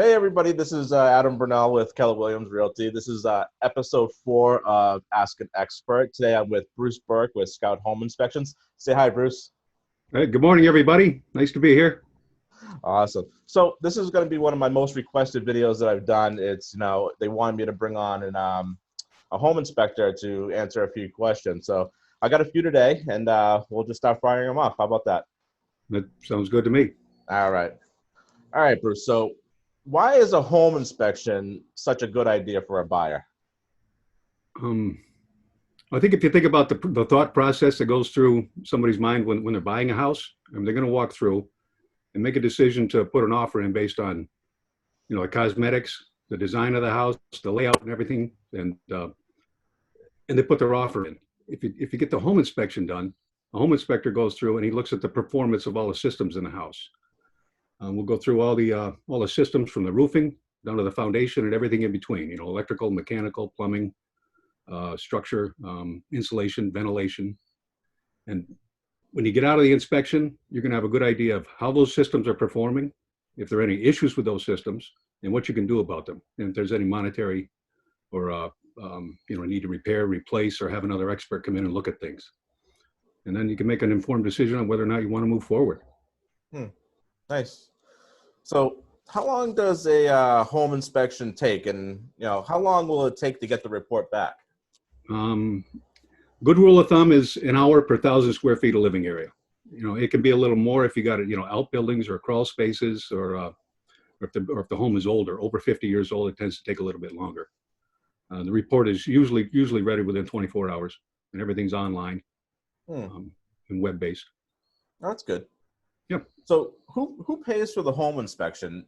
Hey everybody, this is Adam Brunelle with Keller Williams Realty. This is episode 4 of Ask an Expert. Today I'm with Bruce Burke with Scout Home Inspections. Say hi, Bruce. Hey, good morning, everybody. Nice to be here. Awesome. So this is going to be one of my most requested videos that I've done. It's, they wanted me to bring on a home inspector to answer a few questions. So I got a few today, and we'll just start firing them off. How about that? That sounds good to me. All right. All right, Bruce. So why is a home inspection such a good idea for a buyer? I think if you think about the thought process that goes through somebody's mind when they're buying a house, they're going to walk through and make a decision to put an offer in based on, the cosmetics, the design of the house, the layout, and everything, and they put their offer in. If you get the home inspection done, a home inspector goes through and he looks at the performance of all the systems in the house. We'll go through all the systems from the roofing down to the foundation and everything in between. Electrical, mechanical, plumbing, structure, insulation, ventilation. And when you get out of the inspection, you're going to have a good idea of how those systems are performing, if there are any issues with those systems, and what you can do about them. And if there's any monetary or need to repair, replace, or have another expert come in and look at things. And then you can make an informed decision on whether or not you want to move forward. Nice. So how long does a home inspection take, and how long will it take to get the report back? Good rule of thumb is an hour per 1,000 square feet of living area. It can be a little more if you got outbuildings or crawl spaces, or if the home is older, over 50 years old, it tends to take a little bit longer. The report is usually ready within 24 hours, and everything's online and web based. That's good. Yep. So who pays for the home inspection?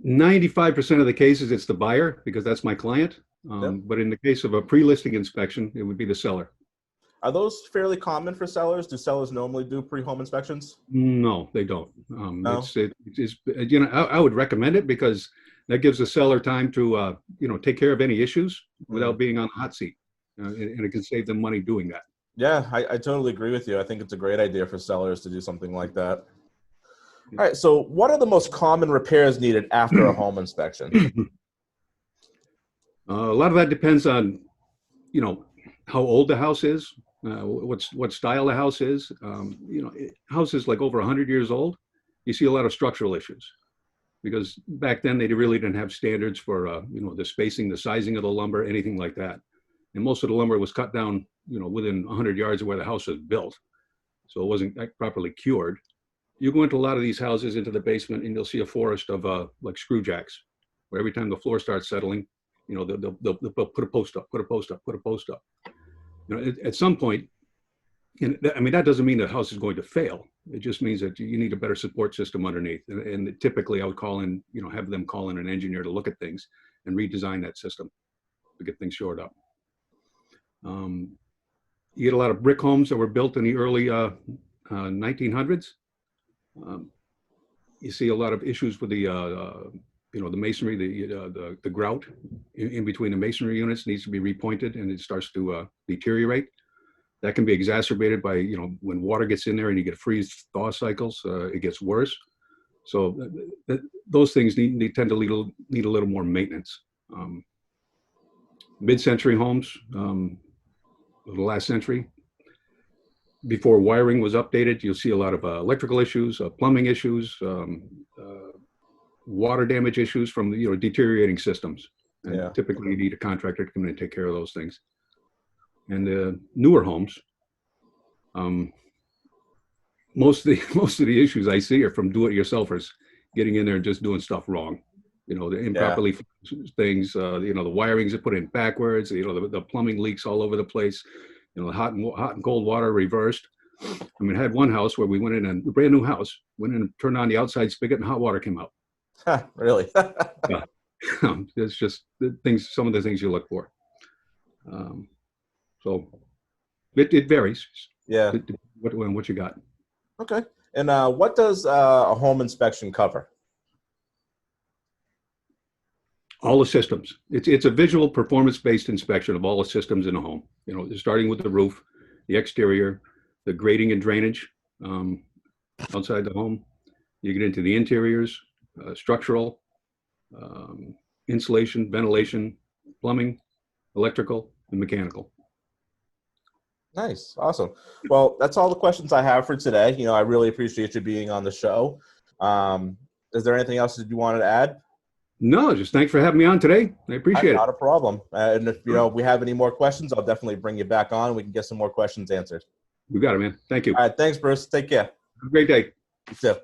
95% of the cases, it's the buyer, because that's my client. Yep. But in the case of a pre-listing inspection, it would be the seller. Are those fairly common for sellers? Do sellers normally do pre-home inspections? No, they don't. No? I would recommend it because that gives the seller time to, take care of any issues without being on the hot seat. And it can save them money doing that. Yeah, I totally agree with you. I think it's a great idea for sellers to do something like that. All right, so what are the most common repairs needed after a home inspection? A lot of that depends on, how old the house is, what style the house is. Houses like over 100 years old, you see a lot of structural issues, because back then they really didn't have standards for, the spacing, the sizing of the lumber, anything like that. And most of the lumber was cut down, within 100 yards of where the house was built. So it wasn't properly cured. You go into a lot of these houses, into the basement, and you'll see a forest of like screw jacks, where every time the floor starts settling, they'll put a post up, put a post up, put a post up. At some point, that doesn't mean the house is going to fail. It just means that you need a better support system underneath. And typically I would have them call in an engineer to look at things and redesign that system to get things shored up. You get a lot of brick homes that were built in the early 1900s. You see a lot of issues with the masonry, the grout in between the masonry units needs to be repointed, and it starts to deteriorate. That can be exacerbated by, when water gets in there and you get freeze-thaw cycles, it gets worse. So those things tend to need a little more maintenance. Mid-century homes, the last century, before wiring was updated, you'll see a lot of electrical issues, plumbing issues, water damage issues from deteriorating systems. And typically you need a contractor to come in and take care of those things. And newer homes, most of the issues I see are from do-it-yourselfers getting in there and just doing stuff wrong. The improperly things, the wirings are put in backwards, the plumbing leaks all over the place, hot and cold water reversed. I had one house where we went in, and a brand new house, went in and turned on the outside spigot and hot water came out. Really? Yeah. It's just some of the things you look for. So it varies. Yeah. What you got. Okay. And what does a home inspection cover? All the systems. It's a visual performance-based inspection of all the systems in a home. Starting with the roof, the exterior, the grading and drainage outside the home. You get into the interiors, structural, insulation, ventilation, plumbing, electrical, and mechanical. Nice. Awesome. Well, that's all the questions I have for today. I really appreciate you being on the show. Is there anything else that you wanted to add? No, just thanks for having me on today. I appreciate it. Not a problem. And if we have any more questions, I'll definitely bring you back on. We can get some more questions answered. You got it, man. Thank you. All right. Thanks, Bruce. Take care. Have a great day. You too.